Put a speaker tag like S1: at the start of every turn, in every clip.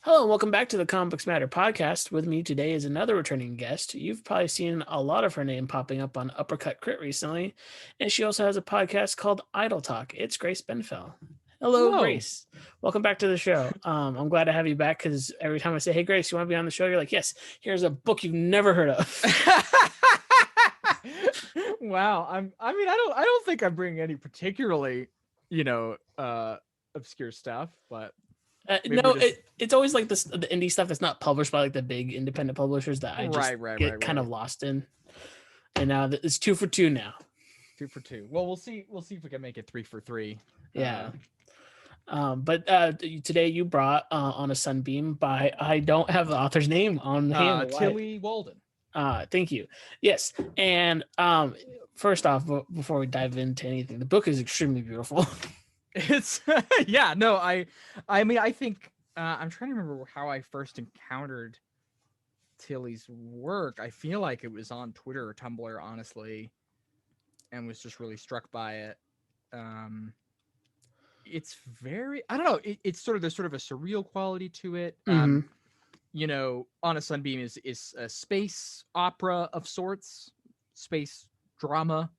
S1: Hello, and welcome back to the Comic Books Matter podcast. With me today is another returning guest. You've probably seen a lot of her name popping up on Uppercut Crit recently, and she also has a podcast called Idle Talk. It's Grace Benfell. Hello,
S2: Hello.
S1: Grace. Welcome back to the show. I'm glad to have you back because every time I say, "Hey, Grace, you want to be on the show?" You're like, "Yes." Here's a book you've never heard of.
S2: Wow. I don't think I'm bringing any particularly, obscure stuff, but maybe
S1: No,
S2: just
S1: it's always like this the indie stuff that's not published by like the big independent publishers that I just get kind of
S2: right.
S1: lost in. And now it's 2 for 2 now.
S2: 2 for 2. Well, we'll see if we can make it 3 for 3.
S1: Yeah. But today you brought on a Sunbeam by, I don't have the author's name on hand.
S2: Tillie Walden.
S1: Thank you. Yes. And first off, before we dive into anything, the book is extremely beautiful.
S2: It's I think I'm trying to remember how I first encountered Tillie's work. I feel like it was on Twitter or Tumblr, honestly, and was just really struck by it. It's very, I don't know, it's sort of, there's sort of a surreal quality to it. On a Sunbeam is a space opera of sorts, space drama,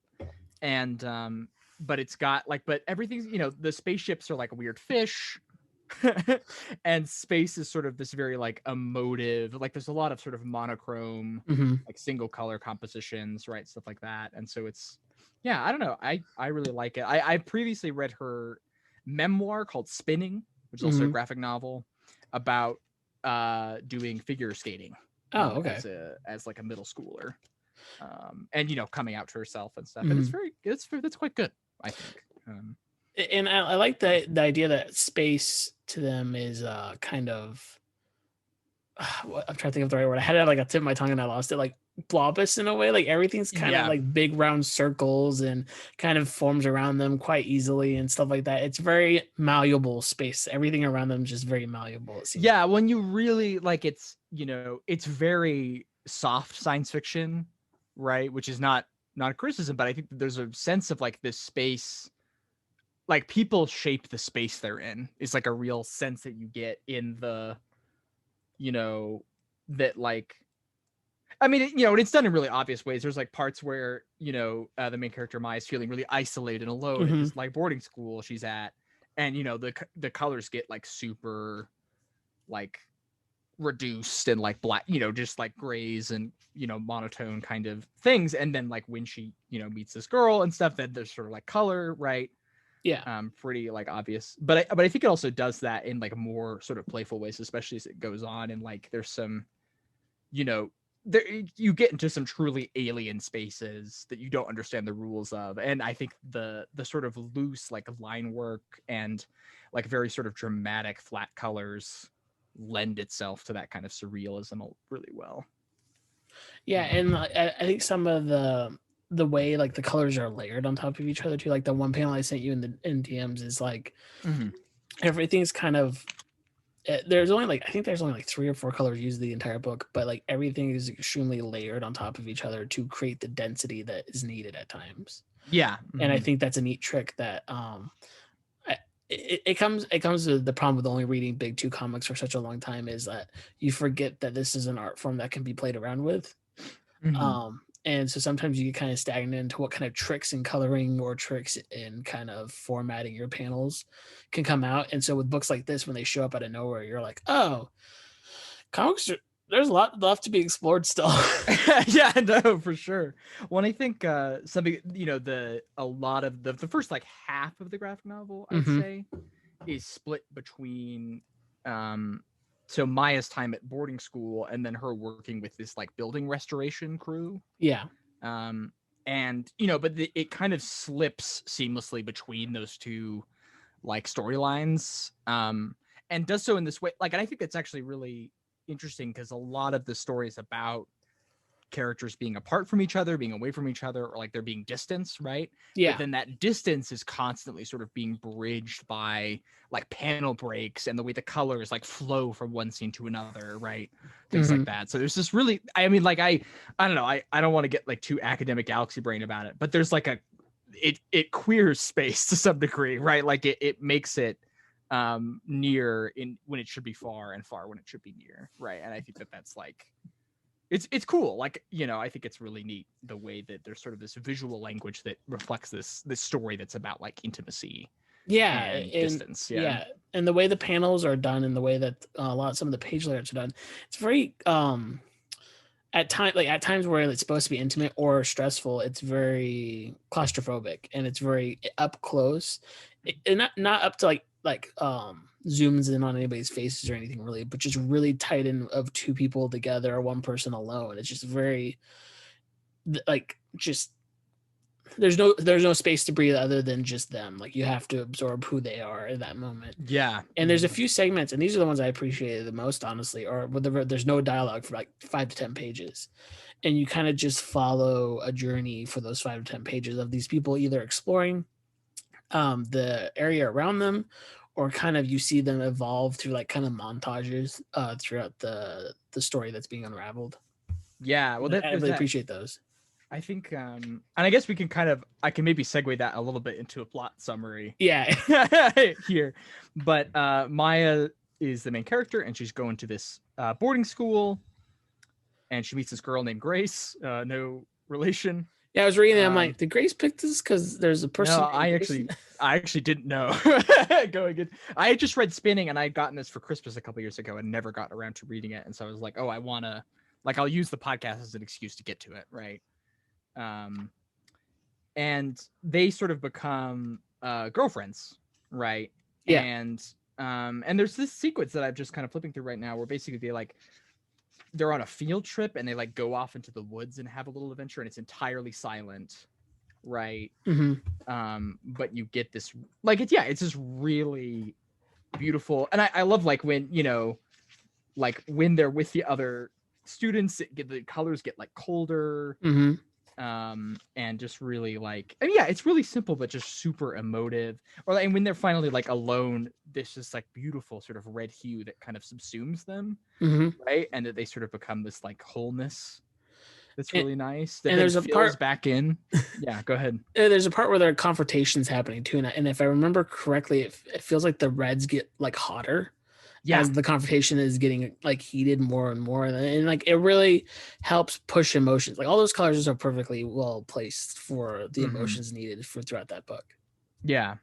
S2: and but it's got but everything's, the spaceships are like weird fish. And space is sort of this very emotive, there's a lot of sort of monochrome, single color compositions, right, stuff like that. And so it's, yeah, I don't know, I really like it. I previously read her memoir called Spinning, which is also a graphic novel about doing figure skating.
S1: Okay.
S2: As a middle schooler, and coming out to herself and stuff. And that's quite good, I think.
S1: And I like the idea that space to them is kind of I'm trying to think of the right word. I had it a tip of my tongue and I lost it. Like blobus in a way. Like everything's kind of like big round circles and kind of forms around them quite easily and stuff like that. It's very malleable space. Everything around them is just very malleable. It seems.
S2: Yeah, when you really it's very soft science fiction, right? Which is not a criticism, but I think that there's a sense of this space. People shape the space they're in is a real sense that you get in the, that it's done in really obvious ways. There's parts where, the main character Maya is feeling really isolated and alone at this boarding school she's at. And, the colors get super reduced and black, just grays and, monotone kind of things. And then when she, meets this girl and stuff, then there's sort of color, right?
S1: Yeah.
S2: Pretty obvious, but I think it also does that in more sort of playful ways, especially as it goes on. And there's some, there you get into some truly alien spaces that you don't understand the rules of. And I think the sort of loose line work and very sort of dramatic flat colors lend itself to that kind of surrealism really well.
S1: Yeah, and I think some of the way the colors are layered on top of each other too. The one panel I sent you in DMs is everything's kind of there's only I think there's only 3 or 4 colors used the entire book, but everything is extremely layered on top of each other to create the density that is needed at times.
S2: Yeah.
S1: And I think that's a neat trick that it comes with the problem with only reading big 2 comics for such a long time is that you forget that this is an art form that can be played around with. And so sometimes you get kind of stagnant into what kind of tricks in coloring or tricks in kind of formatting your panels can come out. And so with books like this, when they show up out of nowhere, you're like, oh, comics there's a lot left to be explored still.
S2: Yeah, no, for sure. Well, I think something, a lot of the first half of the graphic novel, I'd say, is split between so Maya's time at boarding school and then her working with this building restoration crew.
S1: Yeah.
S2: And but it kind of slips seamlessly between those two storylines, and does so in this way. And I think that's actually really interesting because a lot of the story is about characters being apart from each other, being away from each other, or there being distance, right?
S1: Yeah.
S2: But then that distance is constantly sort of being bridged by panel breaks and the way the colors flow from one scene to another, right? Things like that. So there's this really, I don't know, I don't want to get too academic galaxy brain about it, but there's it queers space to some degree, right? It makes it near in when it should be far, and far when it should be near, right? And I think that's like it's cool. Like, you know, I think it's really neat the way that there's sort of this visual language that reflects this story that's about like intimacy and distance.
S1: Yeah, and the way the panels are done and the way that some of the page layouts are done, it's very at times where it's supposed to be intimate or stressful, it's very claustrophobic and it's very up close. Not up to like zooms in on anybody's faces or anything really, but just really tight in of two people together or one person alone. It's just very like just there's no space to breathe other than just them. Like you have to absorb who they are in that moment.
S2: Yeah.
S1: And there's a few segments, and these are the ones I appreciated the most, honestly, or there's no dialogue for like 5 to 10 pages. And you kind of just follow a journey for those 5 to 10 pages of these people either exploring the area around them, or kind of you see them evolve through like kind of montages throughout the story that's being unraveled.
S2: Yeah. Well,
S1: I really appreciate those.
S2: I think, and I guess I can maybe segue that a little bit into a plot summary.
S1: Yeah.
S2: Here. But Maya is the main character, and she's going to this boarding school, and she meets this girl named Grace, no relation.
S1: Yeah, I was reading it. I'm like, did Grace pick this because there's a person?
S2: No, I actually didn't know going in. I had just read Spinning, and I had gotten this for Christmas a couple years ago and never got around to reading it. And so I was like, oh, I want to, like, I'll use the podcast as an excuse to get to it, right? And they sort of become girlfriends, right?
S1: Yeah.
S2: And there's this sequence that I'm just kind of flipping through right now where basically they're on a field trip and they like go off into the woods and have a little adventure, and it's entirely silent, right?
S1: Mm-hmm.
S2: But you get this like it's just really beautiful. And I love like when, you know, like when they're with the other students, the colors get like colder.
S1: Mm-hmm.
S2: And just really like, I mean, yeah, it's really simple, but just super emotive. Or like, and when they're finally like alone, there's this like beautiful sort of red hue that kind of subsumes them, right? And that they sort of become this like wholeness that's really nice. That
S1: and there's a part
S2: back in. Yeah, go ahead.
S1: There's a part where there are confrontations happening too, and if I remember correctly, it feels like the reds get like hotter. Yeah. As the confrontation is getting like heated more and more, and like it really helps push emotions. Like all those colors are perfectly well placed for the emotions needed throughout that book.
S2: Yeah,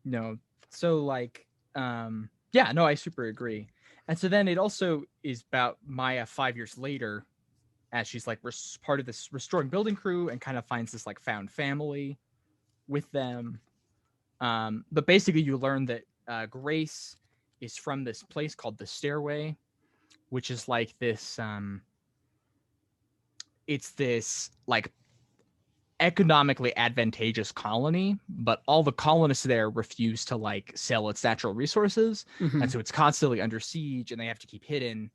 S2: no. So like, yeah, no, I super agree. And so then it also is about Maya 5 years later, as she's like part of this restoring building crew and kind of finds this like found family with them. But basically, you learn that Grace is from this place called the Stairway, which is like this it's this like economically advantageous colony, but all the colonists there refuse to like sell its natural resources, and so it's constantly under siege and they have to keep hidden.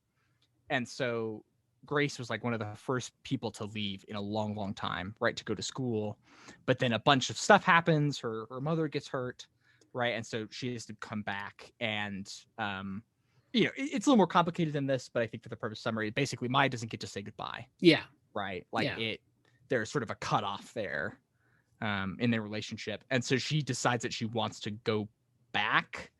S2: And so Grace was like one of the first people to leave in a long time, right, to go to school. But then a bunch of stuff happens. Her mother gets hurt, right? And so she has to come back, and you know, it's a little more complicated than this, but I think for the purpose of summary, basically Maya doesn't get to say goodbye.
S1: Yeah.
S2: Right. Like there's sort of a cutoff there in their relationship. And so she decides that she wants to go back,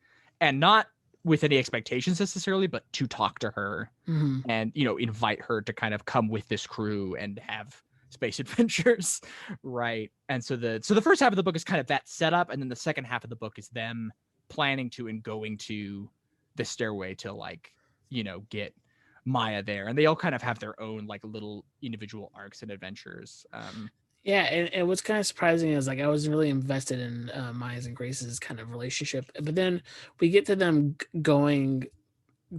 S2: and not with any expectations necessarily, but to talk to her and, you know, invite her to kind of come with this crew and have space adventures, right? And so the first half of the book is kind of that setup, and then the second half of the book is them planning to and going to the Stairway to like, you know, get Maya there, and they all kind of have their own like little individual arcs and adventures.
S1: Yeah, and what's kind of surprising is like I was really invested in Maya's and Grace's kind of relationship, but then we get to them going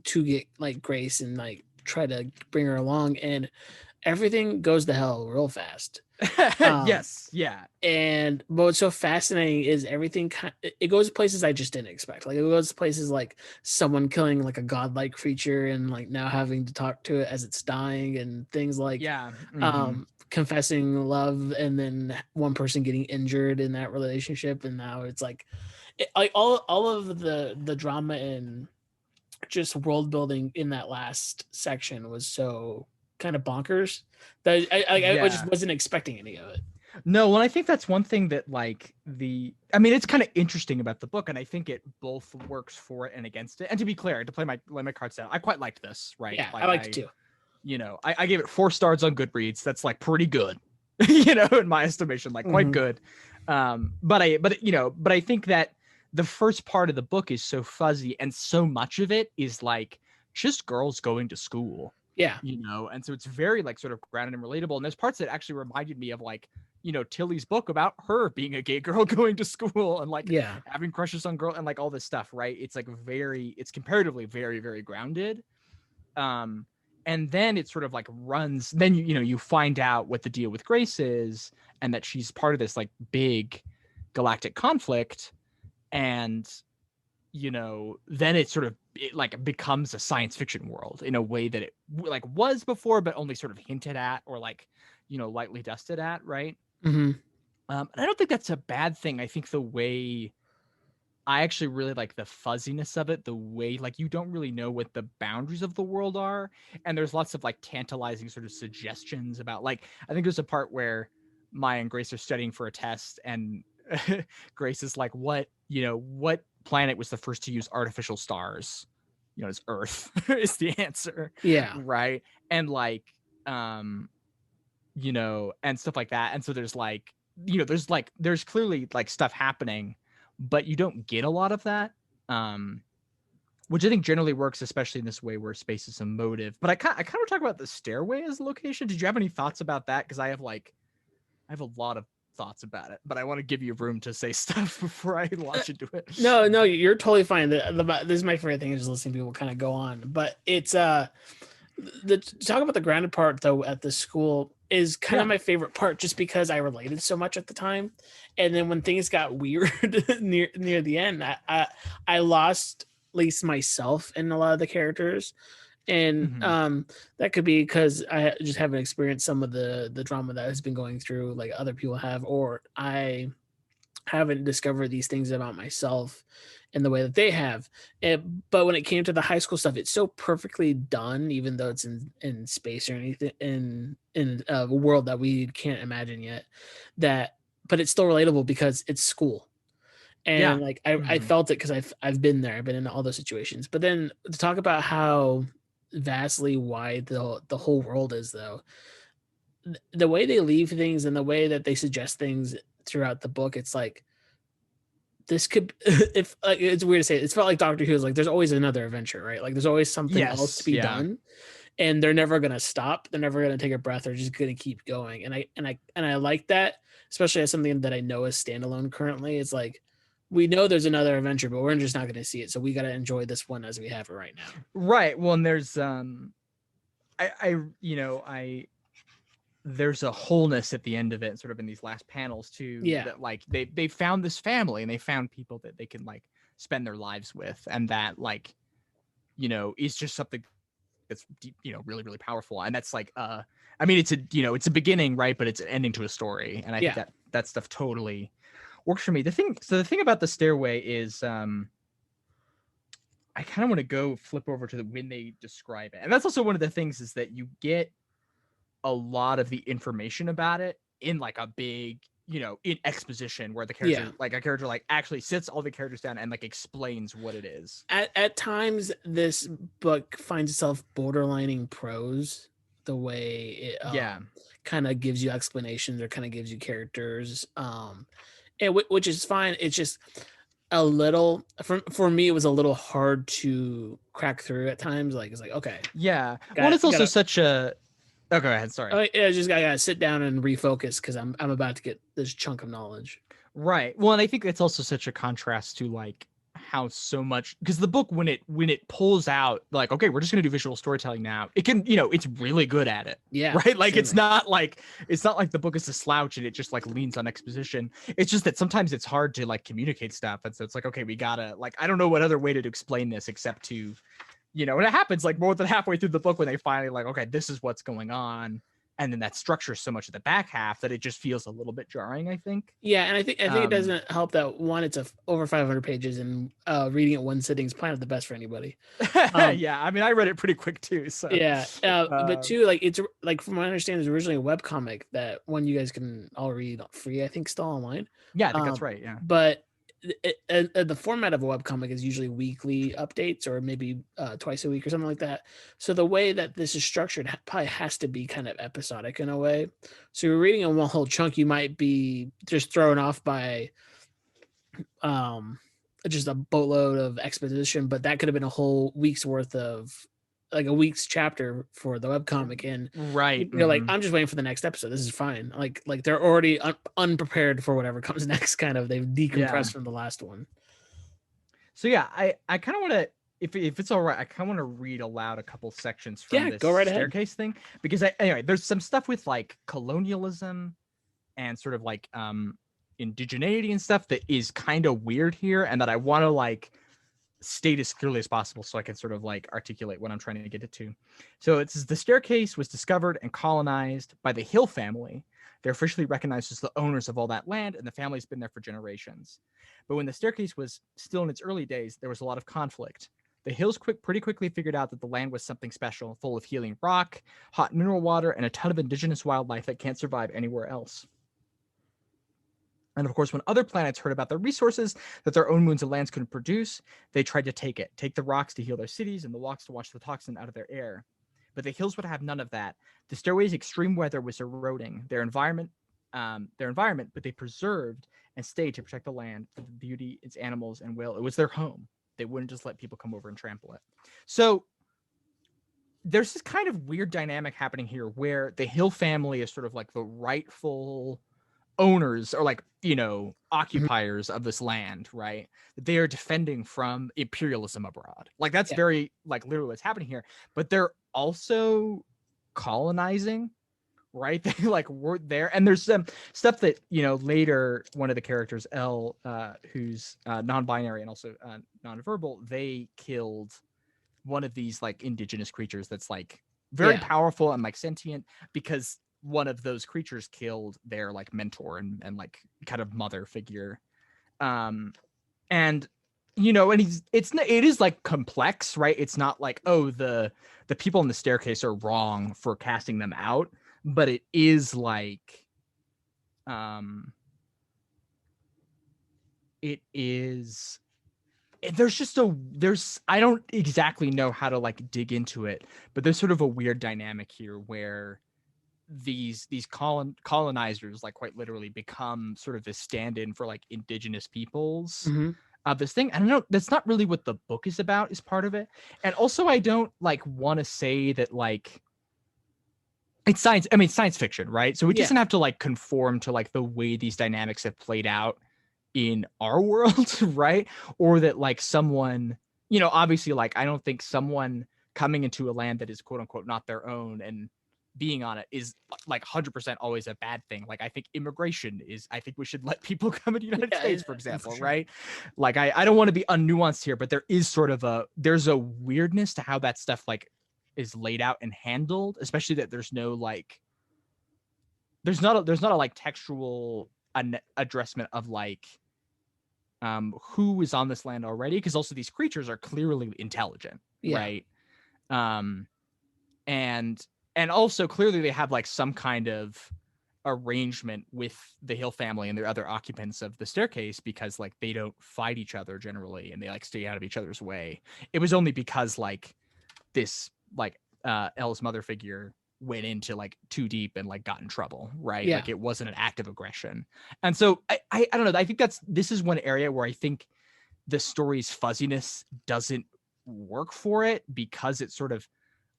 S1: to get like Grace and like try to bring her along, and everything goes to hell real fast.
S2: Yes, yeah.
S1: And but what's so fascinating is everything it goes places I just didn't expect. Like it goes places like someone killing like a godlike creature and like now having to talk to it as it's dying, and things like confessing love, and then one person getting injured in that relationship, and now it's like all of the drama and just world building in that last section was so kind of bonkers that I just wasn't expecting any of it.
S2: No, well, I think that's one thing that I mean, it's kind of interesting about the book, and I think it both works for it and against it. And to be clear, to play my cards down, I quite liked this, right?
S1: Yeah,
S2: Like
S1: I liked it too.
S2: I gave it 4 stars on Goodreads. That's like pretty good, in my estimation, like quite good. But I think that the first part of the book is so fuzzy, and so much of it is like just girls going to school.
S1: Yeah.
S2: And so it's very like sort of grounded and relatable. And there's parts that actually reminded me of like, Tillie's book about her being a gay girl going to school and like having crushes on girls and like all this stuff, right? It's like it's comparatively very, very grounded. And then it sort of like runs, then you find out what the deal with Grace is, and that she's part of this like big galactic conflict. And then it like becomes a science fiction world in a way that it like was before, but only sort of hinted at or like, lightly dusted at. Right. And I don't think that's a bad thing. I think the way I actually really like the fuzziness of it, the way like you don't really know what the boundaries of the world are. And there's lots of like tantalizing sort of suggestions about like, I think there's a part where Maya and Grace are studying for a test, and Grace is like, what planet was the first to use artificial stars? It's Earth is the answer.
S1: Yeah.
S2: Right. And like, and stuff like that. And so there's like, there's clearly like stuff happening, but you don't get a lot of that. Which I think generally works, especially in this way where space is a motive. But I kind of talk about the stairway as a location. Did you have any thoughts about that? Because I have a lot of thoughts about it, but I want to give you room to say stuff before I launch into it.
S1: No, you're totally fine. This is my favorite thing, is listening to people kind of go on. But it's talk about the grounded part though at the school is kind of my favorite part, just because I related so much at the time. And then when things got weird near the end, I lost at least myself in a lot of the characters. And that could be because I just haven't experienced some of the drama that has been going through like other people have, or I haven't discovered these things about myself in the way that they have. But when it came to the high school stuff, it's so perfectly done, even though it's in space or anything in a world that we can't imagine yet, but it's still relatable because it's school. And like I felt it because I've been there. I've been in all those situations. But then to talk about how vastly wide the whole world is, though, the way they leave things and the way that they suggest things throughout the book, it's like this could if like, it's weird to say it's felt like Doctor Who is like there's always another adventure, right? Like there's always something else to be done, and they're never gonna stop, they're never gonna take a breath, they're just gonna keep going. And I like that, especially as something that I know is standalone currently. It's like we know there's another adventure, but we're just not going to see it. So we got to enjoy this one as we have it right now.
S2: Right. Well, and there's, there's a wholeness at the end of it, sort of in these last panels too.
S1: Yeah.
S2: That like they found this family, and they found people that they can like spend their lives with, and that like, is just something that's really, really powerful. And that's like, I mean, it's a beginning, right? But it's an ending to a story, and I think that stuff totally works for me. The thing about the stairway is I kind of want to flip over to when they describe it. And that's also one of the things, is that you get a lot of the information about it in like a big, in exposition, where the character like a character like actually sits all the characters down and like explains what it is.
S1: At times this book finds itself borderlining prose, the way it kind of gives you explanations or kind of gives you characters. Which is fine. It's just a little for me. It was a little hard to crack through at times. Like it's like okay,
S2: it's also such a. Oh, go ahead. Sorry.
S1: I just gotta sit down and refocus because I'm about to get this chunk of knowledge.
S2: Right. Well, and I think it's also such a contrast to like how so much, because the book when it pulls out like, okay, we're just gonna do visual storytelling now, it can, it's really good at it. Right. Like it's not like the book is a slouch and it just like leans on exposition. It's just that sometimes it's hard to like communicate stuff, and so it's like, okay, we gotta like, I don't know what other way to explain this except to, and it happens like more than halfway through the book when they finally like, okay, this is what's going on. and then that structures so much of the back half that it just feels a little bit jarring, I think.
S1: Yeah, and I think it doesn't help that one, it's over 500 pages, and reading it one sitting is probably not the best for anybody.
S2: Yeah, I mean, I read it pretty quick too. So
S1: yeah, but two, like it's like from what I understand, it's originally a webcomic that one you guys can all read free. I think still online.
S2: Yeah, I think that's right. Yeah,
S1: but the format of a webcomic is usually weekly updates or maybe twice a week or something like that. So the way that this is structured probably has to be kind of episodic in a way. So you're reading in one whole chunk, you might be just thrown off by just a boatload of exposition, but that could have been a whole week's worth of like a week's chapter for the webcomic, and
S2: right.
S1: you're like, I'm just waiting for the next episode. This is fine. Like they're already unprepared for whatever comes next. Kind of, they've decompressed from the last one.
S2: So yeah, I kind of want to, if it's all right, I kind of want to read aloud a couple sections from this
S1: go right
S2: staircase thing, because anyway, there's some stuff with like colonialism and sort of like indigeneity and stuff that is kind of weird here, and that I want to like state as clearly as possible so I can sort of like articulate what I'm trying to get it to. So it says the staircase was discovered and colonized by the Hill family. They're officially recognized as the owners of all that land, and the family's been there for generations. But when the staircase was still in its early days, there was a lot of conflict. The Hills pretty quickly figured out that the land was something special, full of healing rock, hot mineral water, and a ton of indigenous wildlife that can't survive anywhere else. And of course, when other planets heard about the resources that their own moons and lands couldn't produce, they tried to take the rocks to heal their cities and the walks to wash the toxin out of their air. But the Hills would have none of that. The stairway's extreme weather was eroding their environment, but they preserved and stayed to protect the land, the beauty, its animals, and it was their home. They wouldn't just let people come over and trample it. So there's this kind of weird dynamic happening here where the Hill family is sort of like the rightful owners, or like, occupiers of this land, right? They are defending from imperialism abroad. Like that's very like literally what's happening here. But they're also colonizing, right? They like were there, and there's some stuff that later one of the characters, Elle, who's non-binary and also non-verbal, they killed one of these like indigenous creatures that's like very powerful and like sentient, because one of those creatures killed their like mentor and like kind of mother figure. And it is like complex, right? It's not like, oh, the people in the staircase are wrong for casting them out, but it is like it is I don't exactly know how to like dig into it, but there's sort of a weird dynamic here where these colonizers like quite literally become sort of the stand-in for like indigenous peoples of this thing. I don't know, that's not really what the book is about, is part of it. And also I don't like want to say that like it's science fiction, right? So it doesn't have to like conform to like the way these dynamics have played out in our world, right? Or that like someone, obviously like I don't think someone coming into a land that is quote unquote not their own and being on it is like 100% always a bad thing. Like I think immigration is, I think we should let people come to the United States, for example, for sure. Right? Like I don't want to be unnuanced here, but there is sort of there's a weirdness to how that stuff like is laid out and handled, especially that there's no like, there's not a like textual addressment of like who is on this land already, because also these creatures are clearly intelligent, right? And also clearly they have like some kind of arrangement with the Hill family and their other occupants of the staircase, because like they don't fight each other generally and they like stay out of each other's way. It was only because like this like Elle's mother figure went into like too deep and like got in trouble, right? Like it wasn't an act of aggression. And so I don't know, I think this is one area where I think the story's fuzziness doesn't work for it, because it sort of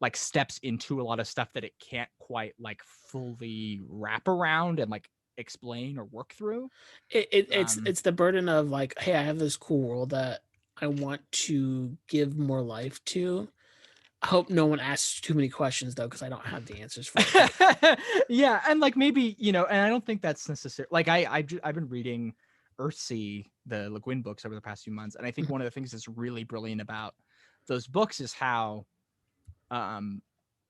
S2: like steps into a lot of stuff that it can't quite like fully wrap around and like explain or work through.
S1: It's the burden of like, hey, I have this cool world that I want to give more life to. I hope no one asks too many questions though, because I don't have the answers for it.
S2: Yeah, and like maybe and I don't think that's necessary. Like I've been reading Earthsea, the Le Guin books, over the past few months, and I think one of the things that's really brilliant about those books is how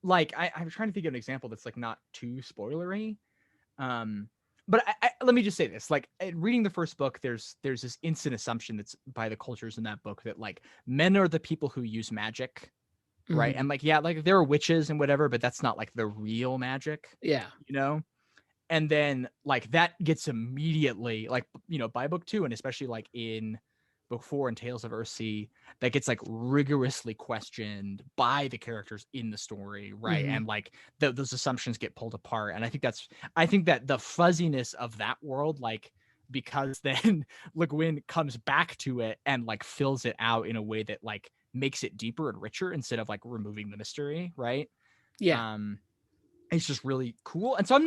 S2: like I'm trying to think of an example that's like not too spoilery. But let me just say this, like reading the first book, there's this instant assumption that's by the cultures in that book that like men are the people who use magic, right?
S1: Mhm.
S2: And like, yeah, like there are witches and whatever, but that's not like the real magic,
S1: Yeah.
S2: you know? And then like that gets immediately like, you know, by book 2, and especially like in book 4 and Tales of Earthsea, that gets like rigorously questioned by the characters in the story, right?
S1: Mhm.
S2: And like those assumptions get pulled apart. And I think that the fuzziness of that world, like, because then Le Guin comes back to it and like fills it out in a way that like makes it deeper and richer instead of like removing the mystery, right?
S1: Yeah.
S2: um it's just really cool. And so I'm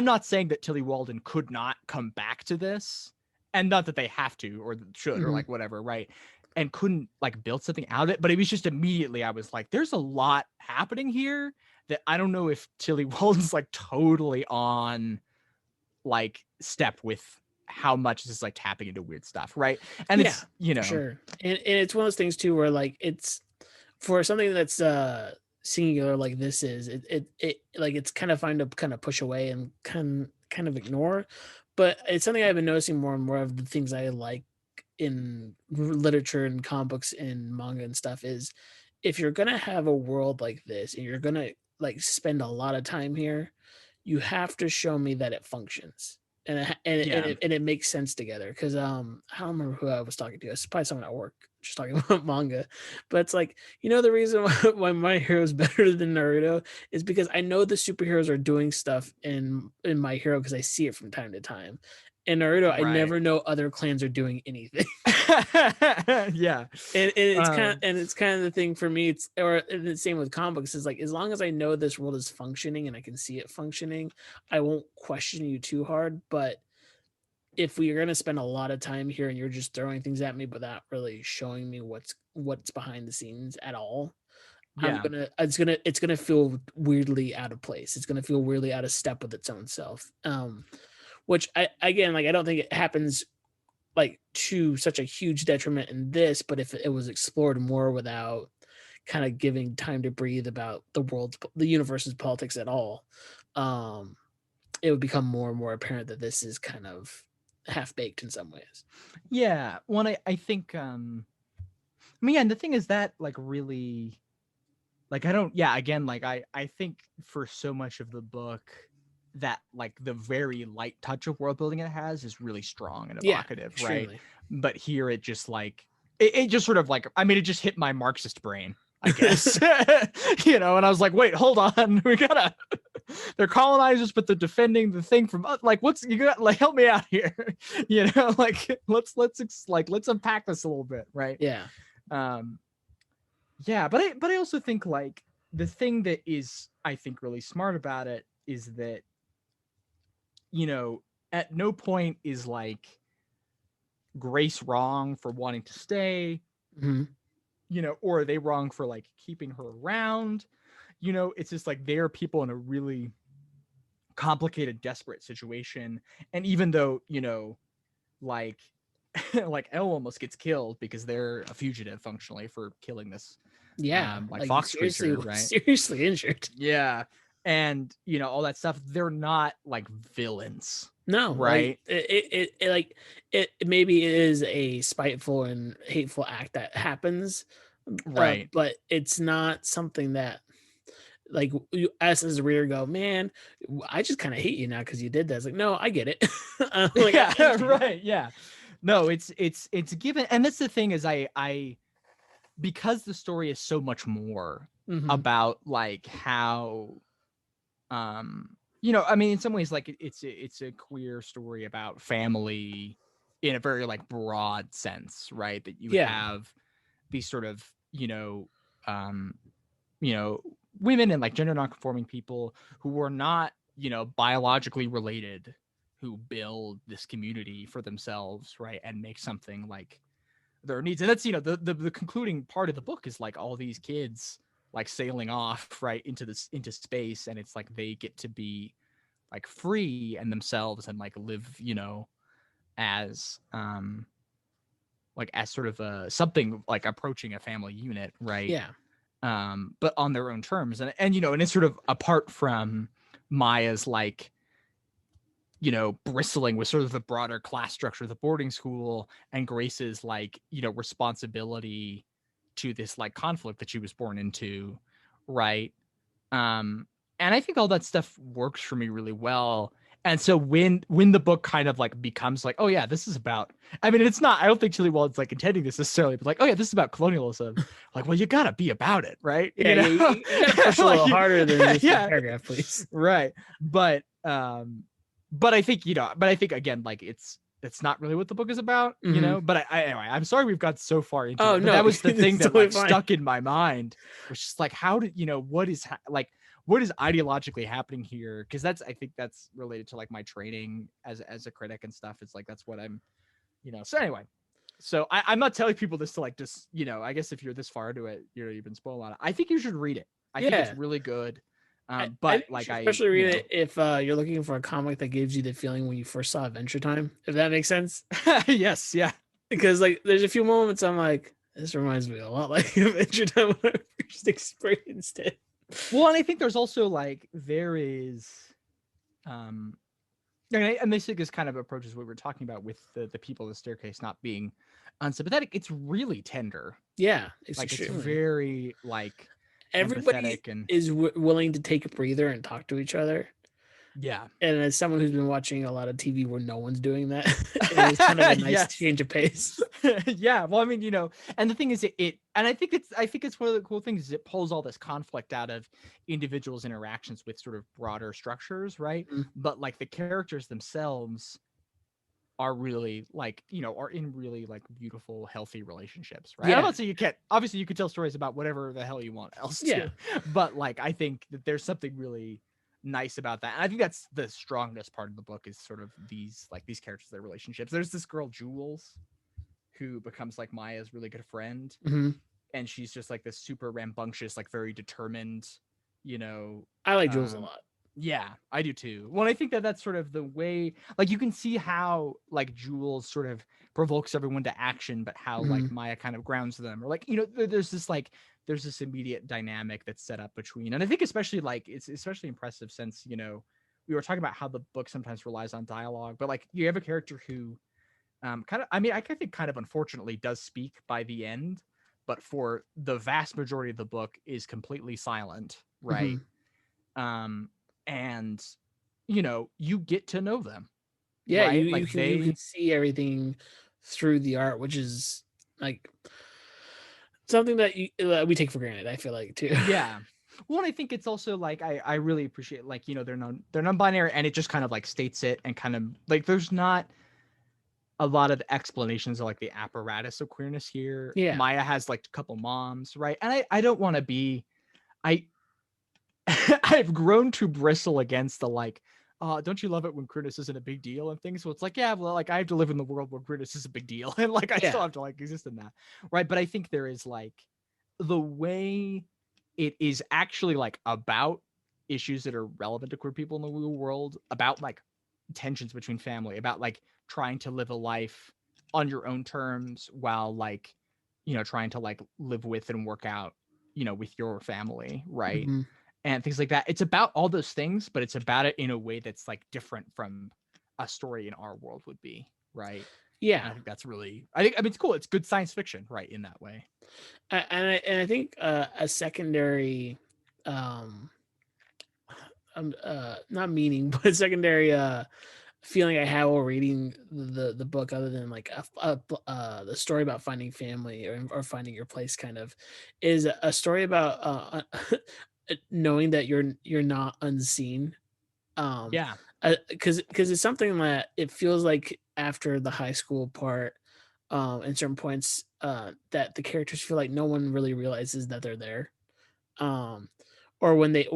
S2: not saying that Tillie Walden could not come back to this, and not that they have to or should or
S1: Mhm.
S2: like whatever, right? And couldn't like build something out of it. But it was just immediately I was like, there's a lot happening here that I don't know if Tillie Walden's like totally on like step with how much this is like tapping into weird stuff, right? And
S1: Yeah,
S2: it's, you
S1: for
S2: know,
S1: sure. And it's one of those things too where like it's for something that's singular like this is it like it's kind of fine to kind of push away and kind of ignore, but it's something I've been noticing more and more of the things I like in literature and comic books and manga and stuff is if you're gonna have a world like this and you're gonna like spend a lot of time here, you have to show me that it functions and
S2: yeah.
S1: it makes sense together. Because I don't remember who I was talking to. It's probably someone at work just talking about manga, but it's like, you know, the reason why My Hero is better than Naruto is because I know the superheroes are doing stuff in My Hero because I see it from time to time. In Naruto, I
S2: Right.
S1: never know other clans are doing anything.
S2: Yeah.
S1: And it's
S2: um
S1: kind of the thing for me. It's or the same with comics is like as long as I know this world is functioning and I can see it functioning, I won't question you too hard. But if we're gonna spend a lot of time here and you're just throwing things at me without really showing me what's behind the scenes at all,
S2: yeah.
S1: it's gonna feel weirdly out of place. It's gonna feel weirdly out of step with its own self. Which I again like I don't think it happens like to such a huge detriment in this, but if it was explored more without kind of giving time to breathe about the universe's politics at all, um, it would become more and more apparent that this is kind of half baked in some ways.
S2: Yeah. One, I think, I mean, yeah, and the thing is that, like, really, like, I don't, yeah, again, like, I think for so much of the book, that, like, the very light touch of world building it has is really strong and
S1: Yeah,
S2: evocative, right?
S1: extremely.
S2: But here it just, like, it just sort of, like, I mean, it just hit my Marxist brain, I guess. You know, and I was like, wait, hold on. We gotta, they're colonizers, but they're defending the thing from, like, what's, you got, like, help me out here. You know, like, let's unpack this a little bit, right?
S1: Yeah.
S2: um yeah, but I also think like the thing that is I think really smart about it is that, you know, at no point is like Grace wrong for wanting to stay,
S1: Mhm.
S2: you know, or are they wrong for like keeping her around. You know, it's just like they are people in a really complicated, desperate situation. And even though, you know, like like Elle almost gets killed because they're a fugitive functionally for killing this
S1: Yeah.
S2: like
S1: Like
S2: fox
S1: seriously,
S2: creature, right?
S1: seriously injured.
S2: Yeah. And, you know, all that stuff, they're not like villains,
S1: No, like
S2: right?
S1: like it maybe it is a spiteful and hateful act that happens,
S2: Right.
S1: but it's not something that like us as a reader go, man, I just kind of hate you now because you did that. It's like, no, I get it. Like I
S2: Yeah,
S1: understand.
S2: right. Yeah. No, it's given, and that's the thing is I because the story is so much more
S1: Hmm.
S2: about like how you know, I mean in some ways like it's a queer story about family in a very like broad sense, right? That you
S1: Yeah,
S2: have these sort of, um you know, women and like gender nonconforming people who are not, you know, biologically related, who build this community for themselves, right? And make something like their needs. And that's, you know, the concluding part of the book is like all these kids like sailing off right into space, and it's like they get to be like free and themselves and like live, you know, as like as sort of a something like approaching a family unit, right?
S1: yeah.
S2: but on their own terms. And and it's sort of apart from Maya's like, bristling with sort of the broader class structure of the boarding school and Grace's like, responsibility to this like conflict that she was born into. Right. And I think all that stuff works for me really well. And so when the book kind of like becomes like, oh yeah, this is about, I mean, it's not, I don't think Tillie Walden's like intending this necessarily, but like, oh yeah, this is about colonialism. Like, well, you gotta be about it, right?
S1: Yeah, you gotta push a little harder than this paragraph, please.
S2: Right. But I think, again, like it's not really what the book is about, but anyway, I'm sorry we've got so far into it. But that was the thing that totally like stuck in my mind, which is like, how did, what is ideologically happening here? Because I think that's related to like my training as a critic and stuff. It's like, that's what I'm, so anyway, so I'm not telling people this to like, just, I guess if you're this far into it, you've been spoiled on it. I think you should read it. I think it's really good. But
S1: I especially read it if you're looking for a comic that gives you the feeling when you first saw Adventure Time, if that makes sense.
S2: Yes. Yeah.
S1: Because like, there's a few moments I'm like, this reminds me a lot like Adventure Time when I first experienced it.
S2: Well, and I think there's also like there is, and this is kind of approaches what we were talking about with the people of the staircase not being unsympathetic. It's really tender.
S1: Yeah,
S2: it's very like
S1: everybody is willing to take a breather and talk to each other.
S2: Yeah,
S1: and as someone who's been watching a lot of TV where no one's doing that, it's kind of a nice change of pace.
S2: Yeah, well, I mean, and the thing is, and I think it's one of the cool things is it pulls all this conflict out of individuals' interactions with sort of broader structures, right? Mm-hmm. But like the characters themselves are really like, are in really like beautiful, healthy relationships, right? Yeah. I'm not saying obviously you could tell stories about whatever the hell you want else to, but like I think that there's something really nice about that, and I think that's the strongest part of the book is sort of these characters, their relationships. There's this girl Jules who becomes like Maya's really good friend, and she's just like this super rambunctious, like very determined,
S1: I like Jules a lot.
S2: Yeah, I do too. Well, I think that's sort of the way, like you can see how like Jules sort of provokes everyone to action, but how like Maya kind of grounds them, or like, there's this immediate dynamic that's set up between, and I think especially like it's especially impressive since, we were talking about how the book sometimes relies on dialogue, but like you have a character who I think kind of unfortunately does speak by the end, but for the vast majority of the book is completely silent, right? And you get to know them.
S1: Yeah, right? You can see everything through the art, which is like something that we take for granted, I feel like, too.
S2: Yeah. Well, and I think it's also like I really appreciate like, they're non-binary, and it just kind of like states it, and kind of like there's not a lot of explanations of like the apparatus of queerness here. Yeah. Maya has like a couple moms, right? And I don't want to be I've grown to bristle against the like, don't you love it when queerness isn't a big deal and things? So it's like, yeah, well, like I have to live in the world where queerness is a big deal, and like I still have to like exist in that, right? But I think there is like the way it is actually like about issues that are relevant to queer people in the real world, about like tensions between family, about like trying to live a life on your own terms while like, trying to like live with and work out, with your family, right? And things like that. It's about all those things, but it's about it in a way that's like different from a story in our world would be, right?
S1: Yeah,
S2: and I think that's really. I mean, it's cool. It's good science fiction, right? In that way.
S1: And I think a secondary, not meaning, but a secondary feeling I have while reading the book, other than like the story about finding family or finding your place, kind of, is a story about knowing that you're not unseen. Because it's something that it feels like after the high school part, in certain points, that the characters feel like no one really realizes that they're there, or when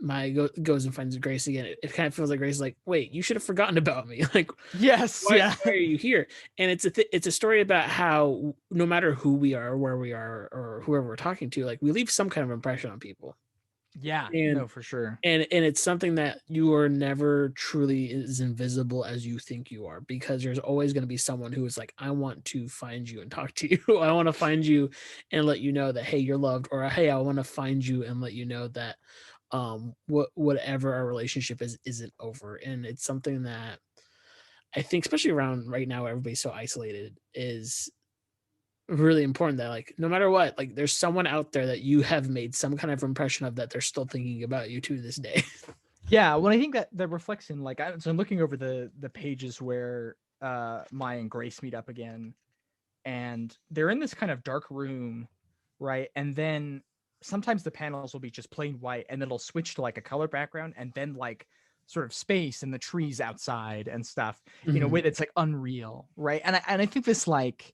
S1: Maya goes and finds Grace again, it kind of feels like Grace is like, wait, you should have forgotten about me. Like,
S2: yes,
S1: why are you here? And it's a story about how no matter who we are, where we are, or whoever we're talking to, like we leave some kind of impression on people.
S2: Yeah,
S1: And
S2: no, for sure.
S1: and it's something that you are never truly as invisible as you think you are, because there's always going to be someone who is like, I want to find you and talk to you. I want to find you and let you know that, hey, you're loved, or hey, I want to find you and let you know that whatever our relationship is isn't over. And it's something that I think, especially around right now, everybody's so isolated, is really important, that like no matter what, like there's someone out there that you have made some kind of impression of, that they're still thinking about you to this day.
S2: Yeah, well, I think that reflects in like so I'm looking over the pages where Maya and Grace meet up again, and they're in this kind of dark room, right? And then sometimes the panels will be just plain white, and then it'll switch to like a color background, and then like sort of space and the trees outside and stuff in a way that's like unreal, right? And I think this like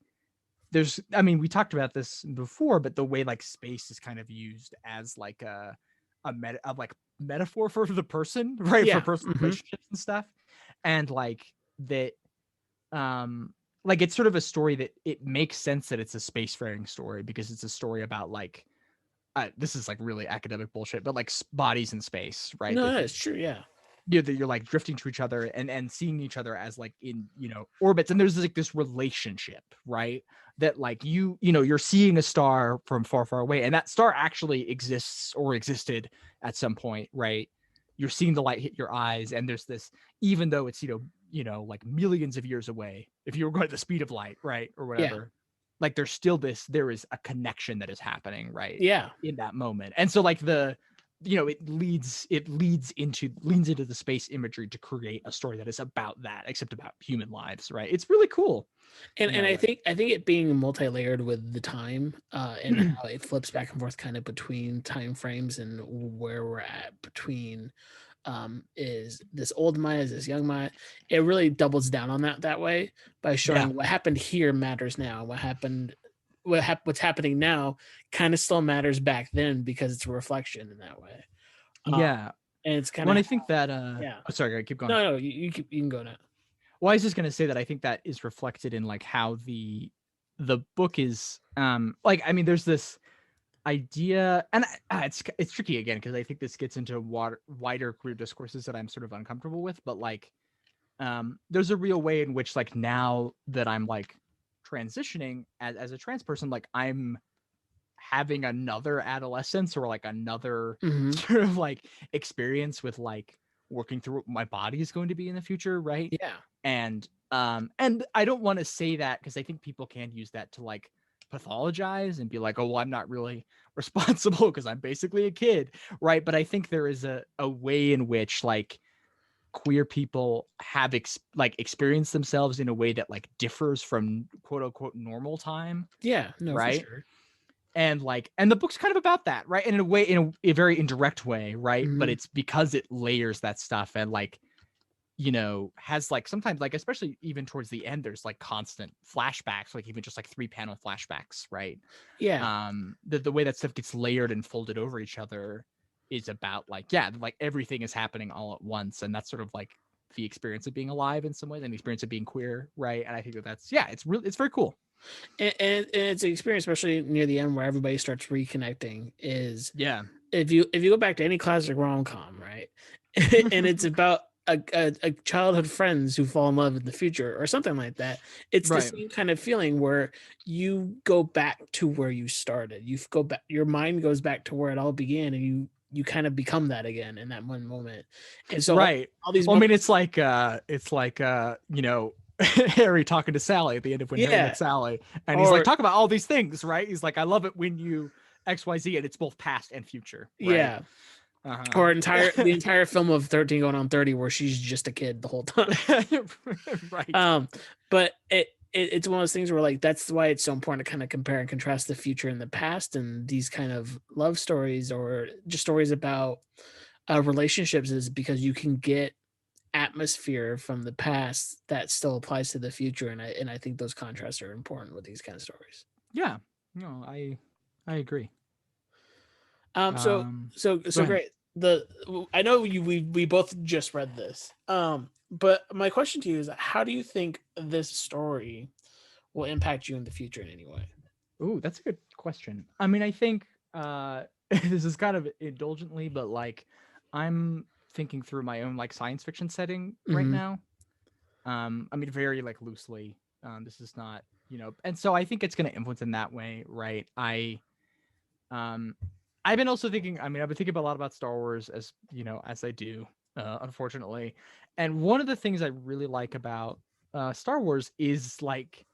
S2: there's I mean we talked about this before, but the way like space is kind of used as like a like metaphor for the person, right? For
S1: Yeah.
S2: personal relationships and stuff, and like that like it's sort of a story that it makes sense that it's a spacefaring story, because it's a story about like this is like really academic bullshit, but like bodies in space, right?
S1: No, it's true. Yeah.
S2: That you're like drifting to each other and seeing each other as like in orbits, and there's like this relationship, right? That like you're seeing a star from far away, and that star actually exists or existed at some point, right? You're seeing the light hit your eyes, and there's this, even though it's like millions of years away, if you were going at the speed of light, right, or whatever, like there is a connection that is happening, right?
S1: Yeah.
S2: In that moment. And so like it leans into the space imagery to create a story that is about that, except about human lives, right? It's really cool.
S1: And I think it being multi-layered with the time, and how it flips back and forth kind of between time frames and where we're at between, is this old Maya, is this young Maya. It really doubles down on that way by showing what happened here matters now. What's happening now kind of still matters back then, because it's a reflection in that way.
S2: Yeah.
S1: And it's kind
S2: when
S1: of,
S2: I think that sorry, keep going.
S1: No, you can go now.
S2: Well, I was just gonna say that I think that is reflected in like how the book is like, I mean, there's this idea, and it's tricky again, because I think this gets into wider queer discourses that I'm sort of uncomfortable with, but like there's a real way in which like now that I'm like transitioning as a trans person, like I'm having another adolescence, or like another sort of like experience with like working through what my body is going to be in the future, right?
S1: Yeah.
S2: And I don't want to say that, because I think people can use that to like pathologize and be like, oh well, I'm not really responsible because I'm basically a kid, right? But I think there is a way in which like queer people have experienced themselves in a way that like differs from quote unquote normal time.
S1: Yeah, no,
S2: right?
S1: for sure.
S2: And the book's kind of about that, right? And in a way, in a very indirect way, right? But it's because it layers that stuff, and like has like sometimes, like especially even towards the end, there's like constant flashbacks, like even just like 3-panel flashbacks, right?
S1: Yeah.
S2: The way that stuff gets layered and folded over each other is about like everything is happening all at once, and that's sort of like the experience of being alive in some ways, and the experience of being queer, right? And I think that's it's very cool.
S1: And it's an experience, especially near the end, where everybody starts reconnecting. Is if you go back to any classic rom-com, right, and it's about a childhood friends who fall in love in the future or something like that, it's the same kind of feeling where you go back to where you started. You go back, your mind goes back to where it all began, and you kind of become that again in that one moment. And so all these
S2: I mean, it's like Harry talking to Sally at the end of When Harry Met Sally, and he's like, talk about all these things, right? He's like, I love it when you XYZ, and it's both past and future, right?
S1: Yeah. Or the entire film of 13 Going on 30, where she's just a kid the whole time.
S2: Right.
S1: But it's one of those things where like that's why it's so important to kind of compare and contrast the future and the past, and these kind of love stories or just stories about relationships, is because you can get atmosphere from the past that still applies to the future, and I think those contrasts are important with these kind of stories.
S2: Yeah, no, I agree.
S1: So great. I know we both just read this. But my question to you is, how do you think this story will impact you in the future in any way?
S2: Ooh, that's a good question. I mean, I think this is kind of indulgently, but like I'm thinking through my own like science fiction setting right now. I mean, very like loosely. This is not, and so I think it's going to influence in that way, right? I've been also thinking. I mean, I've been thinking a lot about Star Wars as I do, unfortunately. And one of the things I really like about Star Wars is like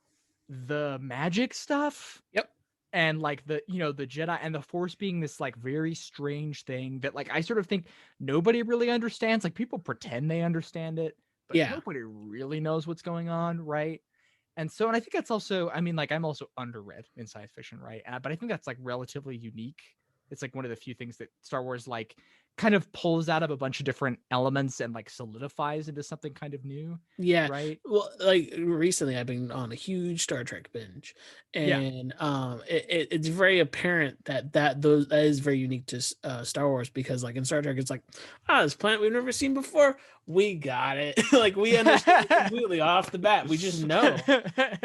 S2: the magic stuff.
S1: Yep.
S2: And like the Jedi and the Force being this like very strange thing that like I sort of think nobody really understands. Like people pretend they understand it, but nobody really knows what's going on, right? And I think that's also, I mean, like I'm also underread in science fiction, right? But I think that's like relatively unique. It's like one of the few things that Star Wars like kind of pulls out of a bunch of different elements and like solidifies into something kind of new.
S1: Yeah.
S2: Right.
S1: Well, like recently I've been on a huge Star Trek binge, and it's very apparent that is very unique to Star Wars, because like in Star Trek it's like, this planet we've never seen before, we got it. Like we understand completely off the bat. We just know.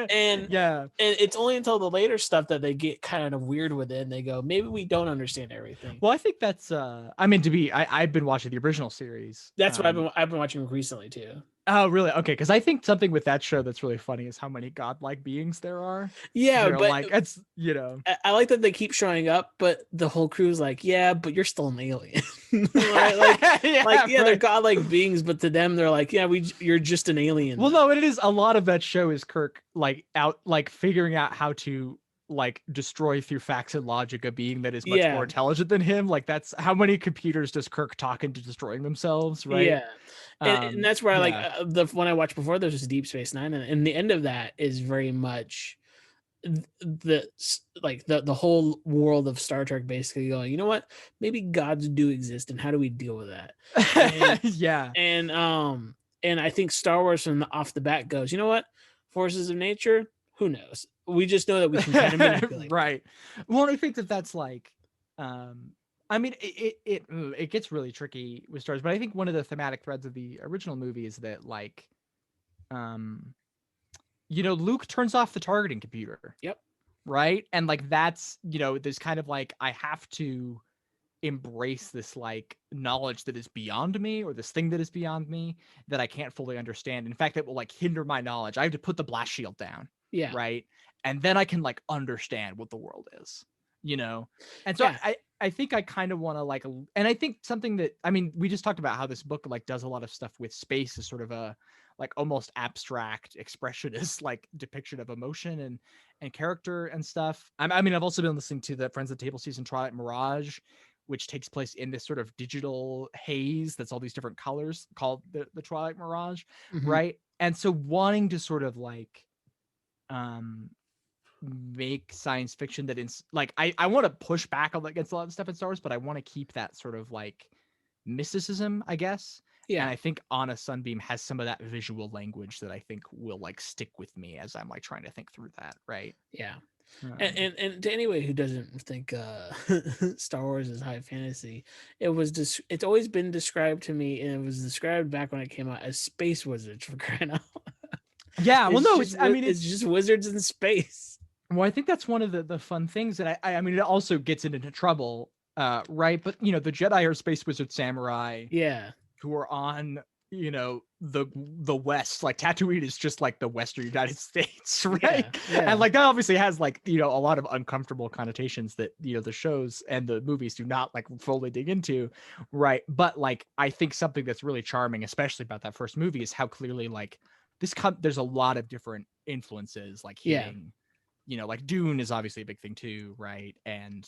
S1: And and it's only until the later stuff that they get kind of weird with it and they go, maybe we don't understand everything.
S2: Well, I think that's I mean, I've been watching the original series.
S1: That's what I've been watching recently too.
S2: Oh, really? Okay, because I think something with that show that's really funny is how many godlike beings there are.
S1: Yeah, but
S2: like it's
S1: I like that they keep showing up, but the whole crew's like, yeah, but you're still an alien. They're godlike beings, but to them they're like, yeah, you're just an alien.
S2: Well, no, it is a lot of that show is Kirk like figuring out how to like destroy through facts and logic a being that is much more intelligent than him. Like that's how many computers does Kirk talk into destroying themselves, right?
S1: Yeah. And that's where I like the one I watched before. There's just Deep Space Nine, and the end of that is very much the whole world of Star Trek basically going, you know what? Maybe gods do exist, and how do we deal with that? And I think Star Wars from off the bat goes, you know what? Forces of nature, who knows? We just know that we can kind of manipulate.
S2: Right. Well, I think that's like, I mean, it gets really tricky with Star Wars, but I think one of the thematic threads of the original movie is that like, Luke turns off the targeting computer.
S1: Yep.
S2: Right. And like, that's, there's kind of like, I have to embrace this like knowledge that is beyond me, or this thing that is beyond me that I can't fully understand. In fact, it will like hinder my knowledge. I have to put the blast shield down.
S1: Yeah.
S2: Right. And then I can like understand what the world is, And so I think I kind of want to like, and I think something that, I mean, we just talked about how this book like does a lot of stuff with space as sort of a like almost abstract expressionist like depiction of emotion and character and stuff. I mean, I've also been listening to the Friends at the Table season Twilight Mirage, which takes place in this sort of digital haze that's all these different colors called the Twilight Mirage. Mm-hmm. Right. And so wanting to sort of like, make science fiction that is like I want to push back against a lot of stuff in Star Wars, but I want to keep that sort of like mysticism, I guess. Yeah. And I think On a Sunbeam has some of that visual language that I think will like stick with me as I'm like trying to think through that. Right.
S1: Yeah. And to anyone who doesn't think Star Wars is high fantasy, it's always been described to me, and it was described back when it came out as space wizards, for crying out loud.
S2: Yeah, well, no,
S1: it's just wizards in space.
S2: Well, I think that's one of the fun things that I mean, it also gets into trouble, right? But the Jedi are space wizard samurai, who are on the West. Like Tatooine is just like the Western United States, right? Yeah. And like that obviously has like a lot of uncomfortable connotations that the shows and the movies do not like fully dig into, right? But like I think something that's really charming, especially about that first movie, is how clearly like there's a lot of different influences like hitting. Like Dune is obviously a big thing too, right? And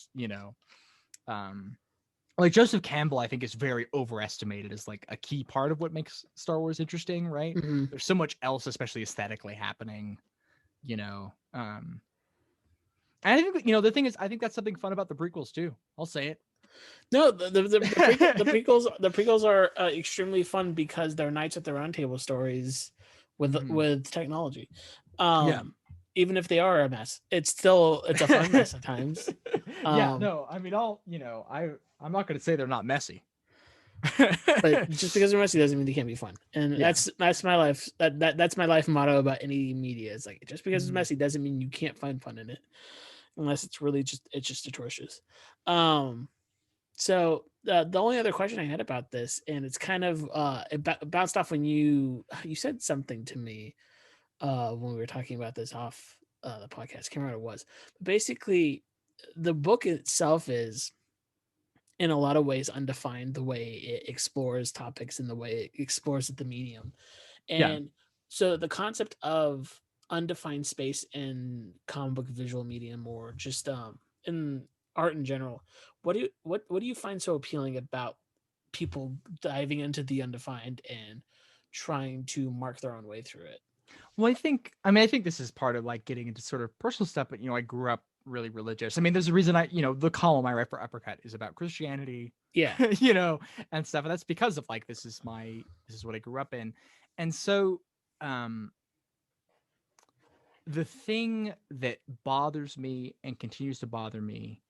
S2: like Joseph Campbell, I think is very overestimated as like a key part of what makes Star Wars interesting, right? Mm-hmm. There's so much else, especially aesthetically, happening, And I think the thing is, I think that's something fun about the prequels too. I'll say it.
S1: No, the prequels are extremely fun because they're Knights at the Round Table stories with technology. Even if they are a mess, it's a fun mess at times.
S2: No, I mean, I'm not going to say they're not messy,
S1: but just because they're messy doesn't mean they can't be fun. And that's my life. That's my life motto about any media. It's like, just because it's messy doesn't mean you can't find fun in it, unless it's really just atrocious. So the only other question I had about this, and it's kind of it bounced off when you said something to me when we were talking about this off the podcast. I can't remember what it was. But basically, the book itself is in a lot of ways undefined, the way it explores topics and the way it explores the medium.
S2: Yeah.
S1: And so the concept of undefined space in comic book visual medium, or just in art in general, what do you find so appealing about people diving into the undefined and trying to mark their own way through it?
S2: Well, I think this is part of like getting into sort of personal stuff, but I grew up really religious. I mean, there's a reason the column I write for Uppercut is about Christianity,
S1: Yeah.
S2: And stuff. And that's because of like, this is what I grew up in. And so, the thing that bothers me and continues to bother me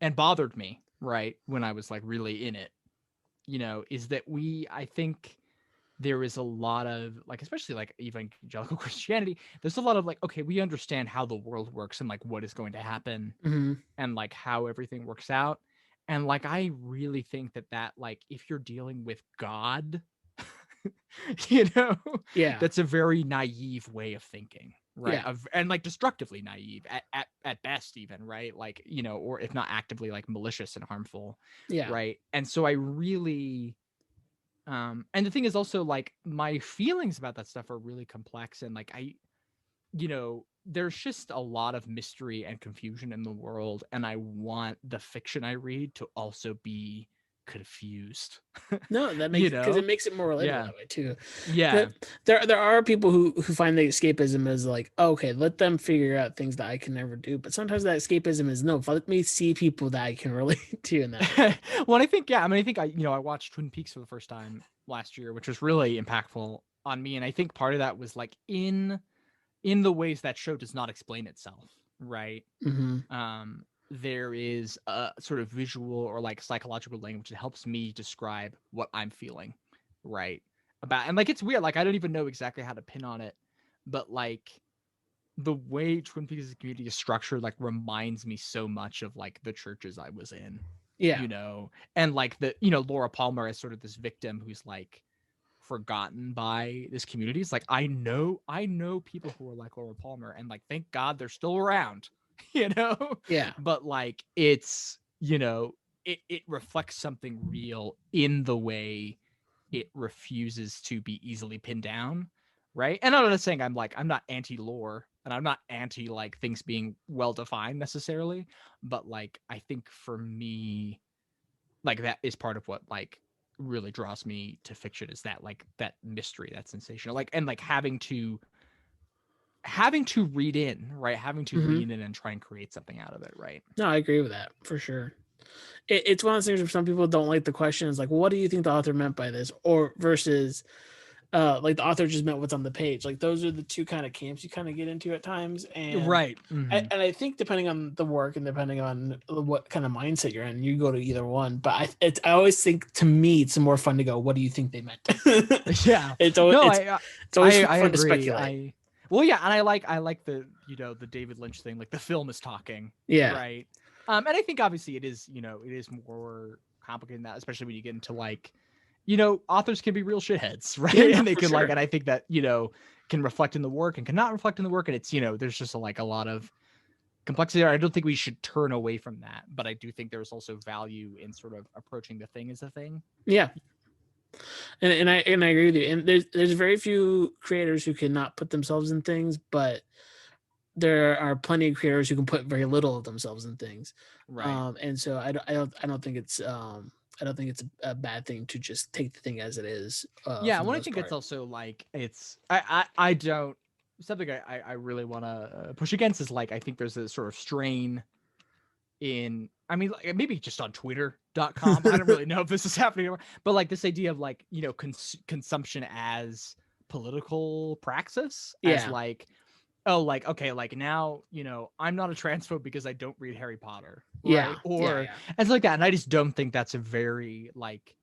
S2: and bothered me, right, when I was like really in it, is that I think there is a lot of like, especially like evangelical Christianity, there's a lot of like, okay, we understand how the world works and like what is going to happen and like how everything works out. And like, I really think that like, if you're dealing with God,
S1: Yeah.
S2: that's a very naive way of thinking, right?
S1: Yeah.
S2: And like destructively naive at best, even, right? Like, or if not actively like malicious and harmful.
S1: Yeah.
S2: Right. And so I really, and the thing is also like my feelings about that stuff are really complex. And like, there's just a lot of mystery and confusion in the world. And I want the fiction I read to also be confused.
S1: No, that makes because it makes it more relatable that way too.
S2: Yeah.
S1: There are people who find the escapism as like, okay, let them figure out things that I can never do. But sometimes that escapism is no, let me see people that I can relate to in that.
S2: Well, I think I watched Twin Peaks for the first time last year, which was really impactful on me. And I think part of that was like in the ways that show does not explain itself, right? There is a sort of visual or like psychological language that helps me describe what I'm feeling, right? And like, it's weird. Like, I don't even know exactly how to pin on it, but like the way Twin Peaks community is structured, like reminds me so much of like the churches I was in,
S1: Yeah.
S2: And like Laura Palmer as sort of this victim who's like forgotten by this community. It's like, I know people who are like Laura Palmer, and like, thank God they're still around,
S1: Yeah.
S2: But like, it's, it reflects something real in the way it refuses to be easily pinned down, right? And I'm not saying I'm not anti-lore, and I'm not anti like things being well defined necessarily, but like, I think for me, like, that is part of what like really draws me to fiction, is that like that mystery, that sensational, like, and like having to read in, right? Having to lean in and try and create something out of it, right?
S1: No, I agree with that for sure. It's one of those things where some people don't like the questions like, well, what do you think the author meant by this? Or versus like the author just meant what's on the page. Like those are the two kind of camps you kind of get into at times. And
S2: right.
S1: And I think depending on the work and depending on what kind of mindset you're in, you go to either one. But I always think, to me, it's more fun to go, what do you think they meant?
S2: Yeah.
S1: It's always fun
S2: agree.
S1: to speculate.
S2: Well, yeah, and I like the the David Lynch thing, like the film is talking.
S1: Yeah.
S2: Right. And I think obviously it is more complicated than that, especially when you get into like, authors can be real shitheads, right?
S1: Yeah,
S2: and they can
S1: sure.
S2: like, and I think that, can reflect in the work and cannot reflect in the work. And it's, there's just a lot of complexity there. I don't think we should turn away from that, but I do think there's also value in sort of approaching the thing as a thing.
S1: Yeah. And I agree with you. And there's very few creators who cannot put themselves in things, but there are plenty of creators who can put very little of themselves in things.
S2: Right.
S1: And so I don't think it's a bad thing to just take the thing as it is.
S2: Yeah. Well, I think it's also like, I don't, something I really want to push against is like, I think there's a sort of strain in, I mean, like, maybe just on twitter.com. I don't really know if this is happening anymore, but like this idea of like, consumption as political praxis, as like, oh, like, okay, like now, I'm not a transphobe because I don't read Harry Potter. Right?
S1: Yeah.
S2: Or it's like that. And I just don't think that's a very like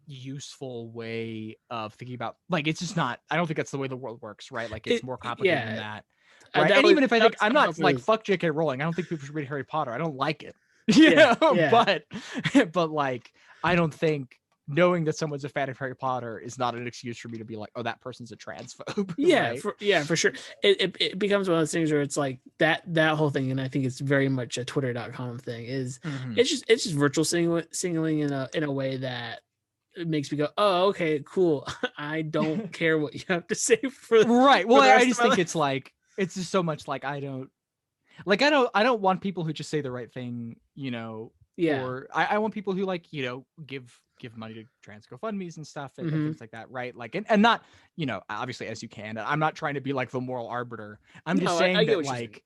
S2: useful way of thinking about, like, it's just not, I don't think that's the way the world works, right? Like, it's more complicated than that. Right? And even if I think, I'm not like, fuck J.K. Rowling, I don't think people should read Harry Potter. I don't like it.
S1: Yeah, yeah.
S2: But like, I don't think knowing that someone's a fan of Harry Potter is not an excuse for me to be like, oh, that person's a transphobe.
S1: Yeah,
S2: Right.
S1: for sure. It becomes one of those things where it's like that whole thing, and I think it's very much a Twitter.com thing. Is it's just virtual singling in a way that it makes me go, oh, okay, cool. I don't care what you have to say for
S2: right. Well,
S1: for the rest
S2: I just
S1: of my
S2: think
S1: life.
S2: it's like it's just so much like I don't want people who just say the right thing,
S1: Yeah.
S2: or I want people who like, give money to trans GoFundMe's and stuff and things like that, right? Like and not, obviously as you can. I'm not trying to be like the moral arbiter. I'm just
S1: No,
S2: saying
S1: I get
S2: that
S1: what you're saying.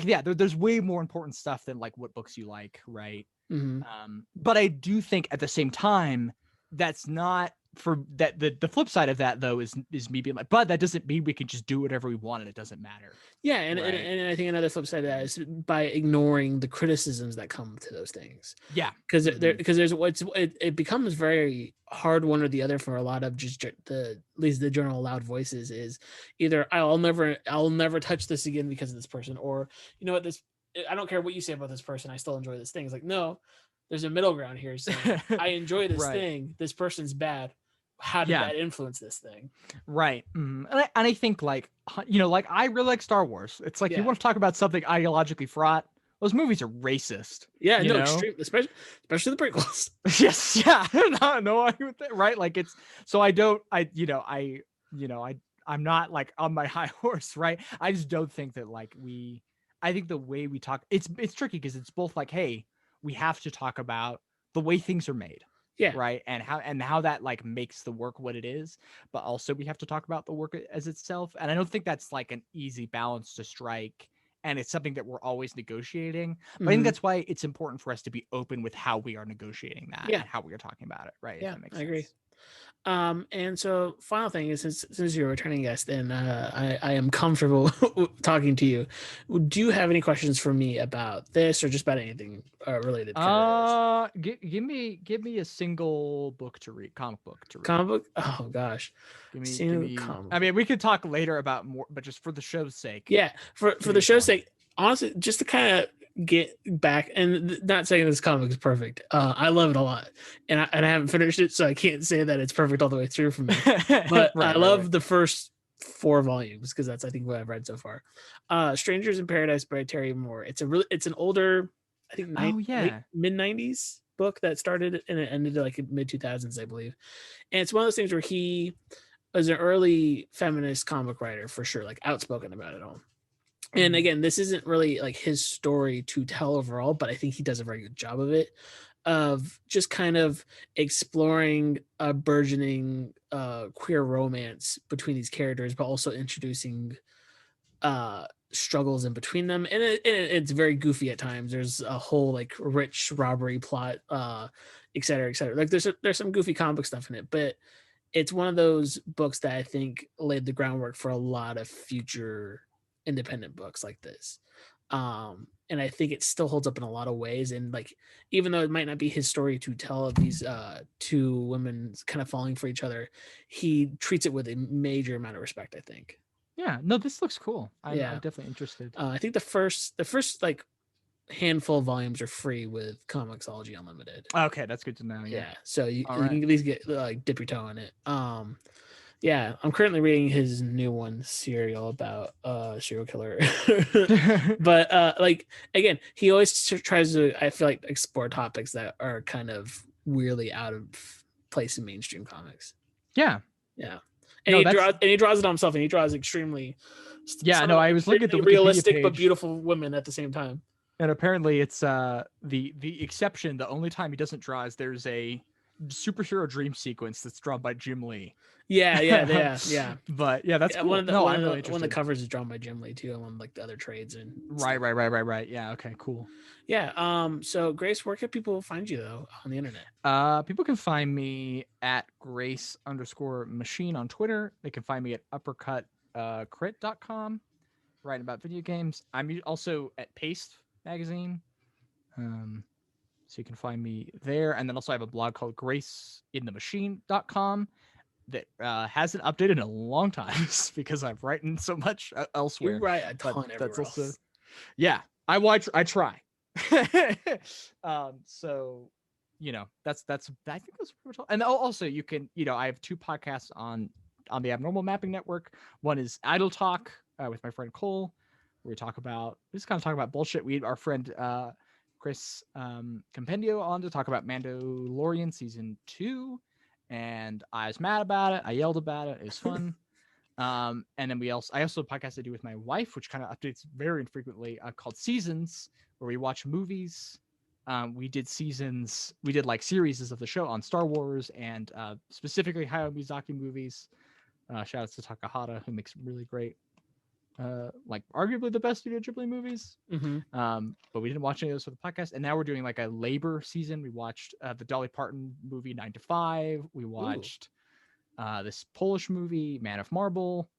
S2: yeah, there's way more important stuff than like what books you like, right?
S1: Mm-hmm.
S2: But I do think at the same time, that's not for that. The flip side of that though is me being like, but that doesn't mean we can just do whatever we want and it doesn't matter.
S1: Yeah, and,
S2: Right.
S1: and I think another flip side of that is by ignoring the criticisms that come to those things.
S2: Yeah,
S1: because it becomes very hard one or the other for a lot of just at least the general loud voices is either I'll never touch this again because of this person, or you know what, this I don't care what you say about this person, I still enjoy this thing. It's like, no, there's a middle ground here saying I enjoy this
S2: right.
S1: thing, this person's bad, how did that influence this thing?
S2: Right. And I think like like I really like Star Wars. It's like you want to talk about something ideologically fraught, those movies are racist.
S1: Yeah, no, extreme, especially the prequels.
S2: Yes, yeah. No, I with that, right? Like it's so I'm not like on my high horse, right? I just don't think that like I think the way we talk, it's tricky because it's both like, hey, we have to talk about the way things are made.
S1: Yeah.
S2: Right. And how that like makes the work what it is, but also we have to talk about the work as itself. And I don't think that's like an easy balance to strike. And it's something that we're always negotiating. But I think that's why it's important for us to be open with how we are negotiating that and how we are talking about it. Right.
S1: Yeah,
S2: if that makes
S1: I
S2: sense.
S1: agree. And so final thing is, since you're a returning guest and I am comfortable talking to you, do you have any questions for me about this or just about anything related to
S2: this? Give me a single book to read, comic book to read.
S1: Comic book? Oh gosh.
S2: Give me I mean, we could talk later about more, but just for the show's sake.
S1: Yeah, for the show's sake, honestly, just to kind of get back, and not saying this comic is perfect. I love it a lot, and I haven't finished it, so I can't say that it's perfect all the way through for me. But I love the first 4 volumes because that's I think what I've read so far. Strangers in Paradise by Terry Moore. It's an older, I think mid 90s book that started and it ended like mid 2000s, I believe. And it's one of those things where he was an early feminist comic writer for sure, like outspoken about it all. And again, this isn't really like his story to tell overall, but I think he does a very good job of it, of just kind of exploring a burgeoning queer romance between these characters, but also introducing struggles in between them. And it's very goofy at times. There's a whole like rich robbery plot, et cetera, et cetera. Like there's some goofy comic stuff in it, but it's one of those books that I think laid the groundwork for a lot of future independent books like this. And I think it still holds up in a lot of ways. And like, even though it might not be his story to tell of these 2 women kind of falling for each other, he treats it with a major amount of respect, I think.
S2: Yeah, no, this looks cool. I'm definitely interested.
S1: I think the first like handful of volumes are free with Comixology Unlimited.
S2: Okay, that's good to know.
S1: Yeah, so you can at least get like dip your toe in it. Yeah, I'm currently reading his new one, Serial, about serial killer. But like again, he always tries to, I feel like, explore topics that are kind of weirdly out of place in mainstream comics.
S2: Yeah.
S1: And he draws it on himself, and he draws extremely
S2: I was looking at the
S1: realistic
S2: page.
S1: But beautiful women at the same time.
S2: And apparently it's the exception, the only time he doesn't draw is there's a superhero dream sequence that's drawn by Jim Lee.
S1: Yeah.
S2: But yeah, that's cool.
S1: One of the covers is drawn by Jim Lee too, and one of like the other trades and
S2: right. Yeah, okay, cool.
S1: Yeah. So Grace, where can people find you though on the internet?
S2: People can find me at Grace_Machine on Twitter. They can find me at uppercutcrit.com, writing about video games. I'm also at Paste Magazine. So you can find me there. And then also I have a blog called graceinthemachine.com that hasn't updated in a long time because I've written so much elsewhere.
S1: You write a ton everywhere else.
S2: Yeah, I try. So, that's I think that's pretty much all. And also you can, I have 2 podcasts on the Abnormal Mapping Network. One is Idle Talk with my friend Cole, where we just kind of talk about bullshit. We had our friend Chris Compendio on to talk about Mandalorian season 2, and I was mad about it. I yelled about it. It was fun. And then I also have a podcast I do with my wife, which kind of updates very infrequently, called Seasons, where we watch movies. We did like series of the show on Star Wars and specifically Hayao Miyazaki movies. Shout out to Takahata, who makes really great, like arguably the best Studio Ghibli movies. But we didn't watch any of those for the podcast. And now we're doing like a labor season. We watched the Dolly Parton movie 9 to 5. We watched this Polish movie, Man of Marble.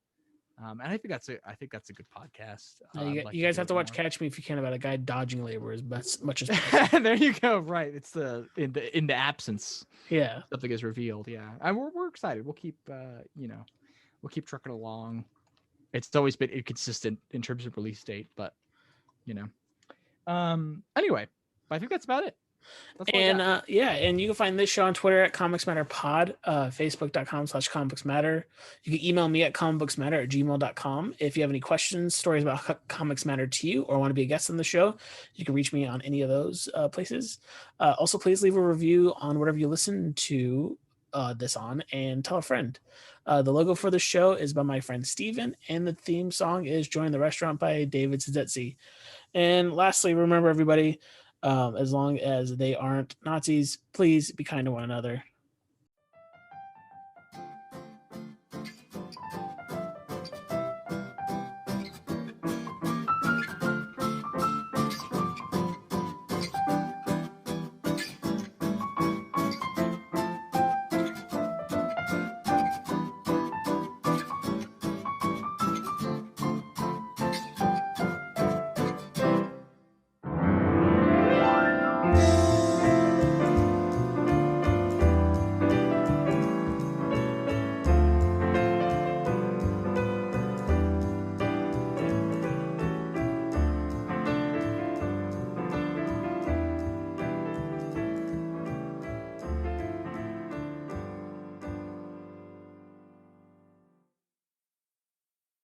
S2: And I think that's a good podcast.
S1: You guys have to watch Catch Me If You Can, about a guy dodging labor as much as possible.
S2: There you go. Right. It's in the absence.
S1: Yeah.
S2: Something is revealed. Yeah. And we're excited. We'll keep we'll keep trucking along. It's always been inconsistent in terms of release date, but anyway, but I think that's about it.
S1: And and you can find this show on Twitter at Comics Matter Pod, Facebook.com/Comics Matter. You can email me at comicbooksmatter@gmail.com. If you have any questions, stories about Comics Matter to you, or want to be a guest on the show, you can reach me on any of those places. Also, please leave a review on whatever you listen to this on, and tell a friend. The logo for the show is by my friend Steven, and the theme song is Join the Restaurant by David Szesztay. And lastly, remember everybody, as long as they aren't Nazis, please be kind to one another.